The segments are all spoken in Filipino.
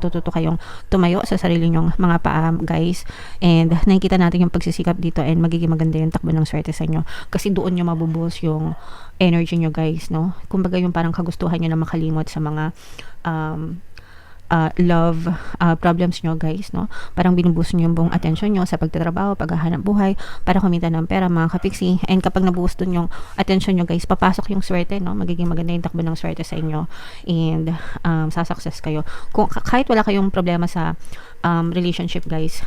tututo kayong tumayo sa sarili nyong mga paa, guys. And nakikita natin yung pagsisikap dito and magiging maganda yung takbo ng swerte sa inyo. Kasi doon nyo mabubuhos yung energy nyo, guys, no? Kumbaga yung parang kagustuhan nyo na makalimot sa mga love problems nyo, guys, no? Parang binubuhos nyo yung buong attention nyo sa pagtatrabaho, paghahanap buhay, para kumita ng pera, mga kapiksi. And kapag nabuhos dun yung attention nyo, guys, papasok yung swerte, no? Magiging maganda yung takbo ng swerte sa inyo. And sasuccess kayo. Kung, kahit wala kayong problema sa relationship, guys.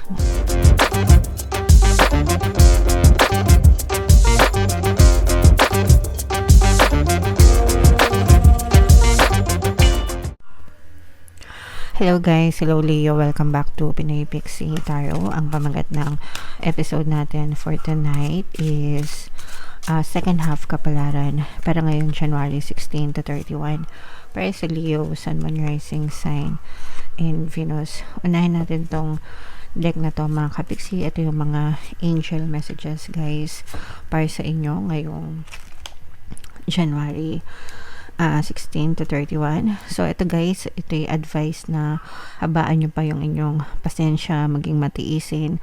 Hello guys, hello Leo, welcome back to Pinoy Pixie Tarot. Ang pamagat ng episode natin for tonight is second half kapalaran para ngayon January 16 to 31 para sa Leo, Sun, Moon, Rising Sign and Venus. Unahin natin tong deck na to, mga kapiksi. Ito yung mga angel messages, guys, para sa inyo ngayong January 16 to 31. So, ito guys, ito yung advice na habaan nyo pa yung inyong pasensya, maging matiisin,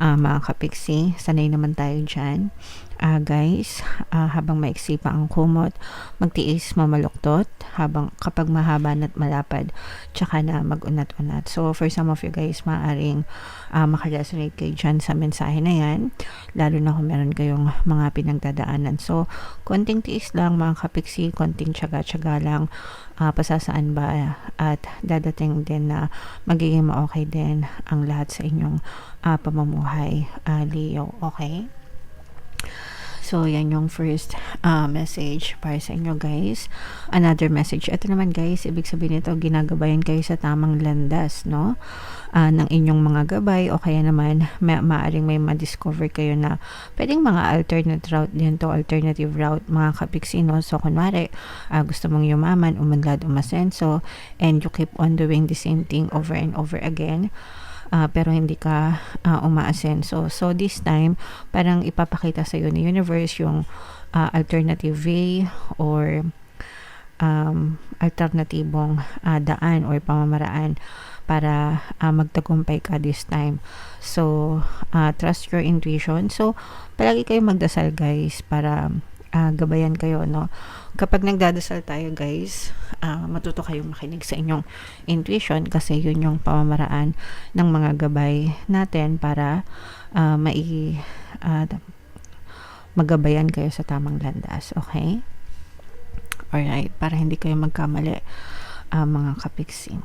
mga kapiksi. Sanay naman tayo dyan. Guys, habang maiksi pa ang kumot, magtiis, mamaluktot, habang kapag mahaba na't malapad, tsaka na mag-unat-unat. So, for some of you guys, maaaring makaresonate kayo dyan sa mensahe na yan, lalo na kung meron kayong mga pinagdadaanan. So, konting tiis lang, mga kapiksi, konting tsaga-tsaga lang, pasasaan ba, at dadating din na magiging ma-okay din ang lahat sa inyong pamumuhay, Leo. Okay? So, yan yung first message para sa inyo, guys. Another message. Ito naman, guys, ibig sabihin nito, ginagabayan kayo sa tamang landas, no? Ng inyong mga gabay, o kaya naman, maaring may ma-discover kayo na pwedeng mga alternate route din to, alternative route, mga kapiksi, no? So, kunwari, gusto mong yumaman, umunlad, umasenso, and you keep on doing the same thing over and over again, pero hindi ka umaasenso. So, this time, parang ipapakita sa iyo ni universe yung alternative way or alternatibong daan or pamamaraan para magtagumpay ka this time. So, trust your intuition. So, palagi kayong magdasal, guys, para gabayan kayo, no? Kapag nagdadasal tayo, guys, matuto kayong makinig sa inyong intuition kasi yun yung pamamaraan ng mga gabay natin para magabayan kayo sa tamang landas. Okay? Alright, para hindi kayo magkamali, mga kapiksi.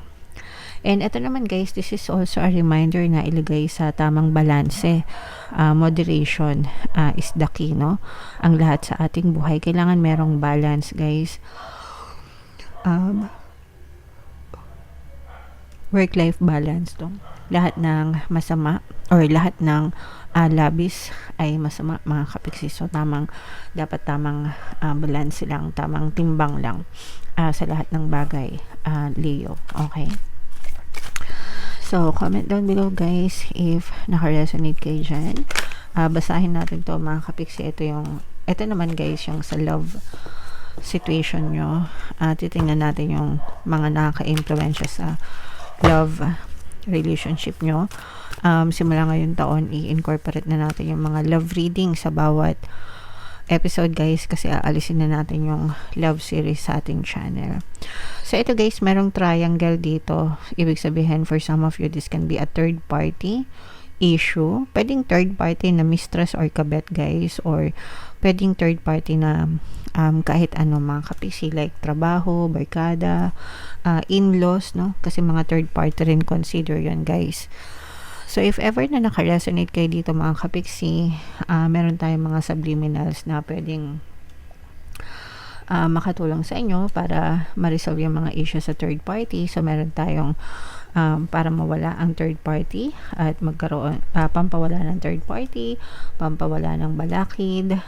And ito naman, guys, this is also a reminder na ilagay sa tamang balanse. Moderation is the key, no? Ang lahat sa ating buhay, kailangan merong balance, guys. Work-life balance, to. Lahat ng masama or lahat ng labis ay masama, mga kapiksi. So, dapat tamang balance lang, tamang timbang lang sa lahat ng bagay, Leo. Okay? So, comment down below, guys, if naka-resonate kayo dyan. Basahin natin to, mga kapiksi. Ito naman, guys, yung sa love situation nyo. Titingnan natin yung mga nakaka-influensya sa love relationship nyo. Simula ngayong taon, i-incorporate na natin yung mga love reading sa bawat episode, guys, kasi aalisin na natin yung love series sa ating channel. So, ito, guys, merong triangle dito. Ibig sabihin, for some of you, this can be a third party issue. Pwedeng third party na mistress or kabet, guys, or pwedeng third party na kahit ano, mga kapisi, like trabaho, barkada, in-laws, no? Kasi mga third party rin consider yun, guys. So, if ever na naka-resonate kayo dito, mga kapiksi, meron tayong mga subliminals na pwedeng makatulong sa inyo para ma-resolve yung mga issues sa third party. So, meron tayong para mawala ang third party at magkaroon, pampawala ng third party, pampawala ng balakid,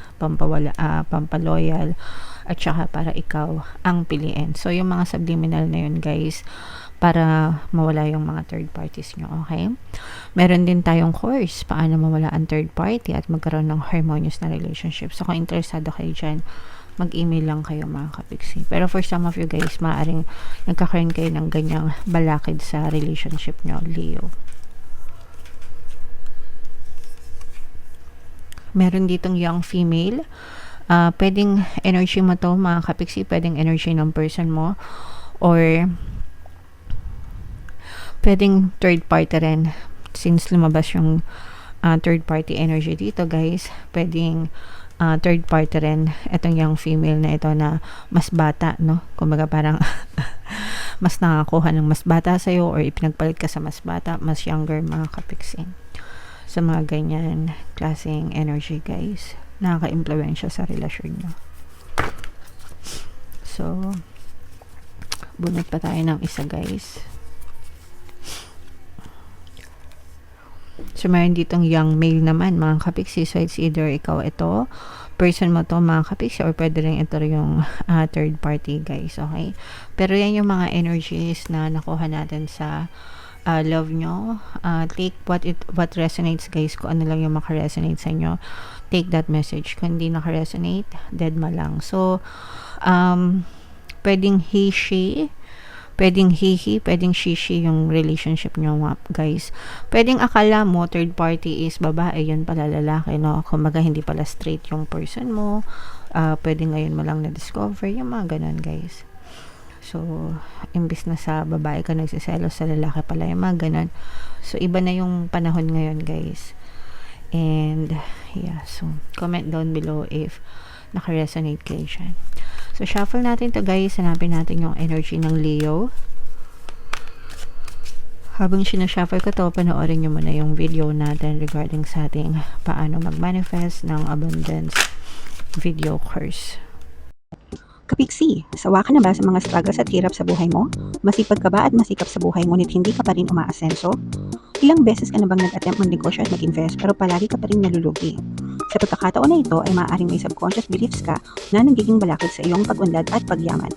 pampaloyal, at saka para ikaw ang piliin. So, yung mga subliminal na yun, guys, para mawala yung mga third parties nyo, okay? Meron din tayong course, paano mawala ang third party at magkaroon ng harmonious na relationship. So, kung interesado kayo dyan, mag-email lang kayo mga kapiksi. Pero for some of you guys, maaaring nagkakaroon kayo ng ganyang balakid sa relationship nyo, Leo. Meron ditong young female. Pwedeng energy mo to mga kapiksi, pwedeng energy ng person mo, or pwedeng third party rin. Since lumabas yung third party energy dito guys, pwedeng third party rin itong young female na ito na mas bata, no? Kumbaga parang mas nakakuha ng mas bata sa'yo, or ipinagpalit ka sa mas bata, mas younger mga kapiksi. Sa mga ganyan klaseng energy guys, nakaka-impluwensya sa relasyon nyo. So, bunot pa tayo ng isa guys. So, mayroon ditong young male naman, mga kapiksi. So, it's either ikaw ito, person mo to, mga kapiksi, or pwede rin ito yung third party, guys. Okay? Pero yan yung mga energies na nakuha natin sa love nyo. Take what resonates, guys. Kung ano lang yung makaresonate sa inyo, take that message. Kung hindi nakaresonate, dead ma lang. So, pwedeng he, she, pwedeng he, pwedeng she yung relationship nyo, guys. Pwedeng akala mo third party is babae, yun pala lalaki, no? Kumbaga hindi pala straight yung person mo. Pwedeng ngayon mo lang na-discover yung mga ganun, guys. So, imbis na sa babae ka nagsiselos, sa lalaki pala yung mga ganun. So, iba na yung panahon ngayon, guys. And, yeah. So, comment down below if naka-resonate kayo dyan. So, shuffle natin to guys. Hanapin natin yung energy ng Leo. Habang sinashuffle ko to, panoorin nyo muna yung video natin regarding sa ating paano mag-manifest ng abundance video course. Kapiksi, sawa ka na ba sa mga struggles at hirap sa buhay mo? Masipag ka ba at masikap sa buhay ngunit hindi ka pa rin umaasenso? Ilang beses ka na bang nag-attempt magnegosyo at mag-invest pero palagi ka pa rin nalulugi? Sa pagkakataon na ito ay maaaring may subconscious beliefs ka na nagiging balakid sa iyong pag-unlad at pagyaman.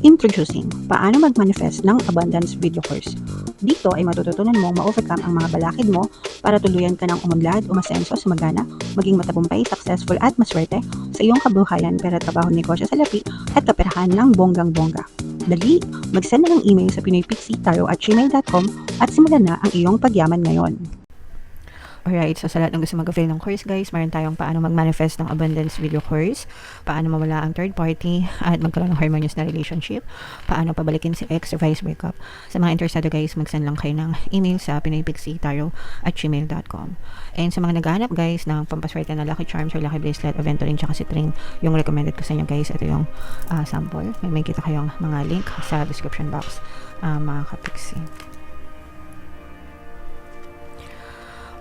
Introducing, paano mag-manifest ng abundance video course. Dito ay matututunan mong ma-overcome ang mga balakid mo para tuluyan ka ng umunlad, umasenso, sumagana, maging matagumpay, successful at maswerte sa iyong kabuhayan, pera, trabaho, negosyo, salapi at kaperahan ng bonggang-bongga. Dali, mag-send na ng email sa pinoypixie@gmail.com at simulan na ang iyong pagyaman ngayon. Alright, so sa lahat ng gusto mag-avail ng course guys, mayroon tayong paano mag-manifest ng abundance video course, paano mawala ang third party at magkaroon ng harmonious na relationship, paano pabalikin si ex or vice breakup. Sa mga interesado guys, mag-send lang kayo ng email sa pinoypixie@gmail.com. And sa mga naghahanap guys ng pampaswerte na lucky charms or lucky bracelet, aventurine tsaka citring, yung recommended ko sa inyo guys, ito yung sample. May kita kayong mga link sa description box, mga kapixie.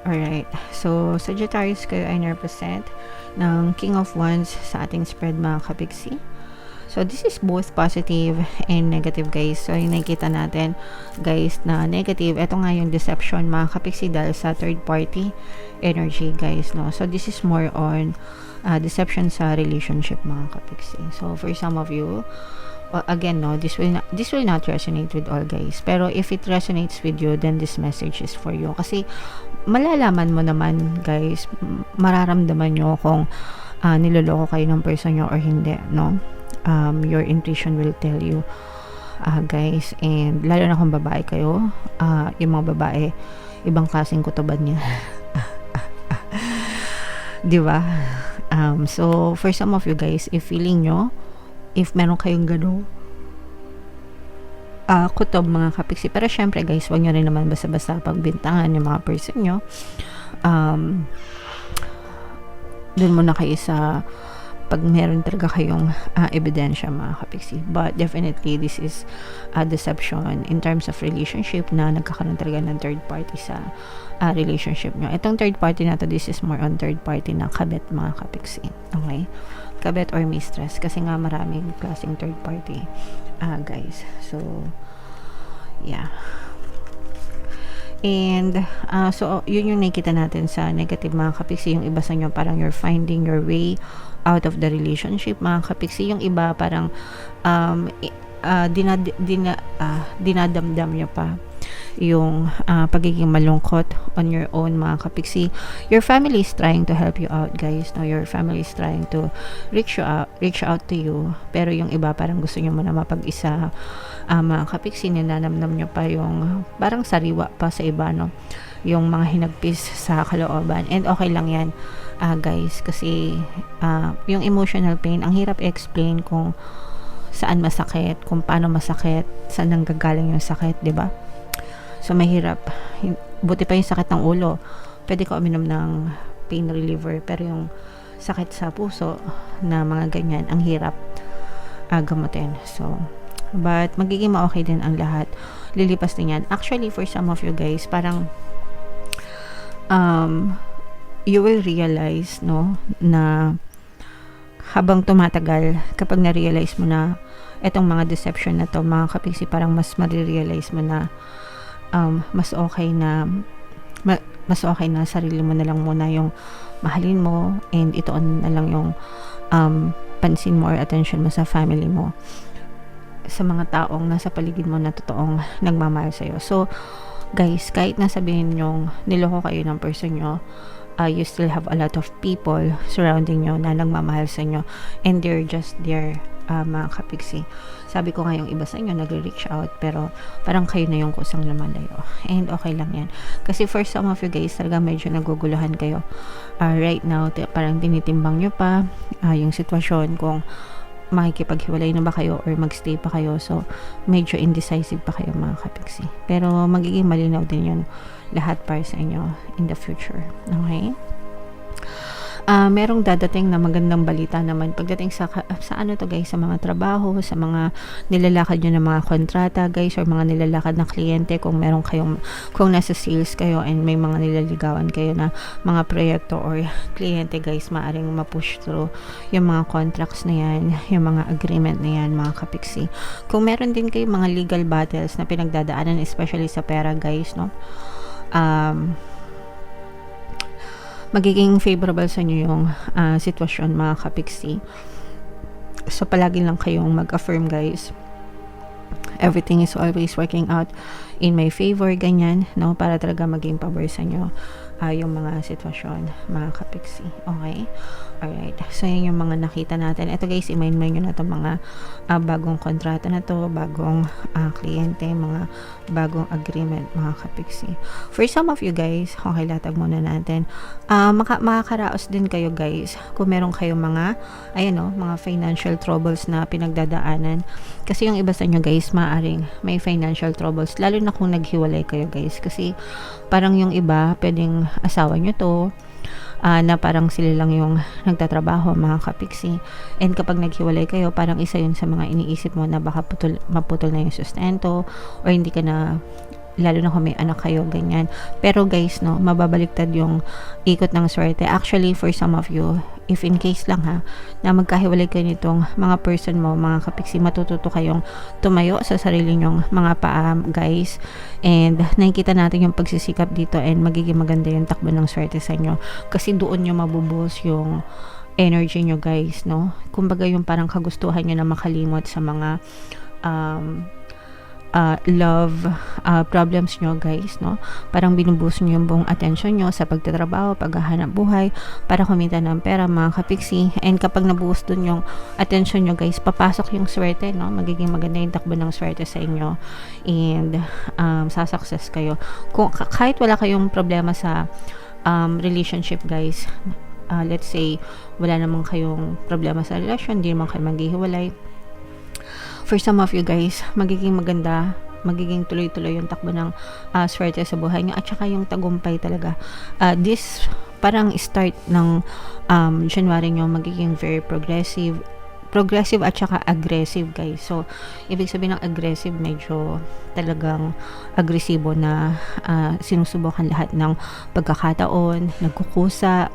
Alright, so Sagittarius kayo ay represent ng King of Wands sa ating spread mga kapixie. So this is both positive and negative guys. So yung nakikita natin guys na negative, ito nga yung deception mga kapixie dahil sa third party energy guys, no. So this is more on deception sa relationship mga kapixie. So for some of you, again no, this will not resonate with all guys, pero if it resonates with you, then this message is for you. Kasi malalaman mo naman guys, mararamdaman nyo kung niloloko kayo ng person nyo or hindi, no. Your intuition will tell you guys, and lalo na kung babae kayo, yung mga babae ibang klaseng kutuban niya. Diba? So for some of you guys, if feeling nyo, if meron kayong gano'n kutob mga kapixie, pero syempre guys, wag nyo rin naman basta-basta pagbintangan yung mga person nyo. Dun muna kayo sa pag meron talaga kayong ebidensya mga kapixie. But definitely this is a deception in terms of relationship na nagkakaroon talaga ng third party sa relationship nyo. Itong third party na to, this is more on third party na kabet mga kapixie. Okay? Kabet or mistress, kasi nga maraming klaseng third party guys. So yeah, and so yun yung nakita natin sa negative mga kapixie. Yung iba sa inyo parang you're finding your way out of the relationship mga kapixie. Yung iba parang dinadamdam nyo pa yung pagiging malungkot on your own, mga kapiksi. Your family is trying to help you out, guys, no? Your family is trying to reach out to you, pero yung iba parang gusto nyo muna mapag-isa, mga kapiksi. Ninanamnam nyo pa yung parang sariwa pa sa iba, no? Yung mga hinagpis sa kalooban, and okay lang yan, guys, kasi yung emotional pain, ang hirap i-explain kung saan masakit, kung paano masakit, saan nanggagaling yung sakit, di ba? So mahirap. Buti pa yung sakit ng ulo, pwede ka uminom ng pain reliever, pero yung sakit sa puso na mga ganyan, ang hirap gamutin. So but magiging ma-okay din ang lahat, lilipas din yan. Actually, for some of you guys, parang you will realize, no, na habang tumatagal, kapag na-realize mo na etong mga deception na to, mga kapiksi, parang mas marirealize mo na mas okay na sarili mo na lang muna yung mahalin mo, and itoon na lang yung pansin mo or attention mo sa family mo, sa mga taong nasa paligid mo na totoong nagmamahal sa'yo. So guys, kahit nasabihin nyong niloko kayo ng person nyo, you still have a lot of people surrounding nyo na nagmamahal sa inyo, and they're just there, mga kapiksi. Sabi ko nga, yung iba sa inyo nagre-reach out, pero parang kayo na yung kusang lumalayo, and okay lang yan. Kasi for some of you guys, talaga medyo naguguluhan kayo right now. Parang tinitimbang nyo pa yung sitwasyon, kung makikipaghiwalay na ba kayo or magstay pa kayo. So medyo indecisive pa kayo, mga kapiksi, pero magiging malinaw din yun lahat para sa inyo in the future. Okay? Merong dadating na magandang balita naman pagdating sa ano to, guys, sa mga trabaho, sa mga nilalakad nyo ng mga kontrata, guys, or mga nilalakad na kliyente. Kung meron kayong, kung nasa sales kayo and may mga nilaligawan kayo na mga proyekto or kliyente, guys, maaring ma-push through yung mga contracts na yan, yung mga agreement na yan, mga kapiksi. Kung meron din kayo mga legal battles na pinagdadaanan, especially sa pera, guys, no, magiging favorable sa inyo yung sitwasyon, mga kapiksi. So palagi lang kayong mag-affirm, guys. Everything is always working out in my favor, ganyan, no, para talaga maging pabor sa inyo yung mga sitwasyon, mga kapiksi. Okay? Alright. So yun yung mga nakita natin. Ito, guys, i-mind nyo na itong mga bagong kontrata na to, bagong kliyente, mga bagong agreement, mga kapiksi. For some of you guys, okay, latag muna natin. Makakaraos din kayo, guys, kung meron kayong mga, ayan, no, mga financial troubles na pinagdadaanan. Kasi yung iba sa inyo, guys, maaring may financial troubles, lalo na kung naghiwalay kayo, guys. Kasi parang yung iba, pwedeng asawa nyo to, na parang sila lang yung nagtatrabaho, mga kapiksi, and kapag naghiwalay kayo, parang isa yun sa mga iniisip mo na baka maputol na yung sustento, or hindi ka na, lalo na kung may anak kayo, ganyan. Pero guys, no, mababaliktad yung ikot ng swerte. Actually, for some of you, if in case lang na magkahiwalay kayo nitong mga person mo, mga kapiksi, matututo kayong tumayo sa sarili nyong mga paa, guys, and nakikita natin yung pagsisikap dito, and magiging maganda yung takbo ng swerte sa inyo, kasi doon nyo mabubuhos yung energy nyo, guys, no. Kumbaga yung parang kagustuhan nyo na makalimot sa mga love problems nyo, guys, no. Parang binubuhos nyo yung buong attention nyo sa pagtatrabaho, paghahanap buhay, para kumita ng pera, mga kapiksi. And kapag nabuhos dun yung attention nyo, guys, papasok yung swerte, no. Magiging maganda yung takbo ng swerte sa inyo, and sasuccess kayo. Kung kahit wala kayong problema sa relationship, guys, let's say wala namang kayong problema sa relasyon, hindi naman kayo maghihiwalay, for some of you, guys, magiging maganda, magiging tuloy-tuloy yung takbo ng swerte sa buhay nyo, at saka yung tagumpay talaga. This parang start ng January nyo, magiging very progressive at saka aggressive, guys. So ibig sabihin ng aggressive, medyo talagang agresibo na sinusubukan lahat ng pagkakataon, nagkukusa,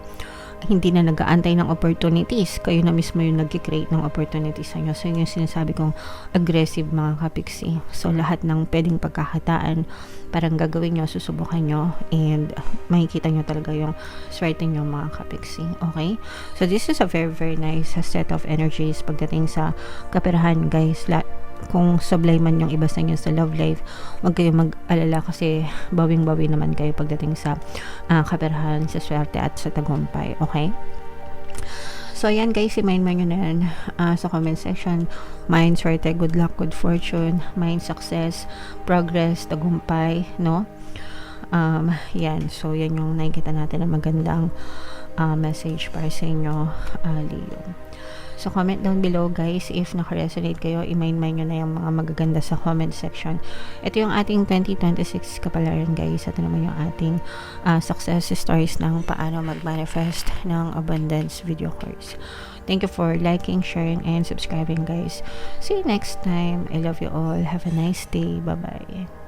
hindi na nag-aantay ng opportunities, kayo na mismo yung nag-create ng opportunities sa inyo. So yun yung sinasabi kong aggressive, mga kapiksi. So lahat ng pwedeng pagkakataan, parang gagawin nyo, susubukan nyo, and makikita nyo talaga yung swerte nyo, mga kapiksi. Okay? So this is a very, very nice set of energies pagdating sa kaperahan, guys. kung sablay man yung iba sa inyo sa love life, huwag kayong mag-alala kasi bawing-bawi naman kayo pagdating sa kaperahan, sa swerte at sa tagumpay. Okay? So, ayan guys, i-mind mo nyo na yan sa comment section. Mind, swerte, good luck, good fortune, mind, success, progress, tagumpay, no? Yan. So, yan yung nakikita natin na magandang message para sa inyo, Leo. So, comment down below guys if naka-resonate kayo. I-mind nyo na yung mga magaganda sa comment section. Ito yung ating 2026 kapalaran guys. Ito naman yung ating success stories ng paano mag-manifest ng abundance video course. Thank you for liking, sharing, and subscribing guys. See you next time. I love you all. Have a nice day. Bye-bye.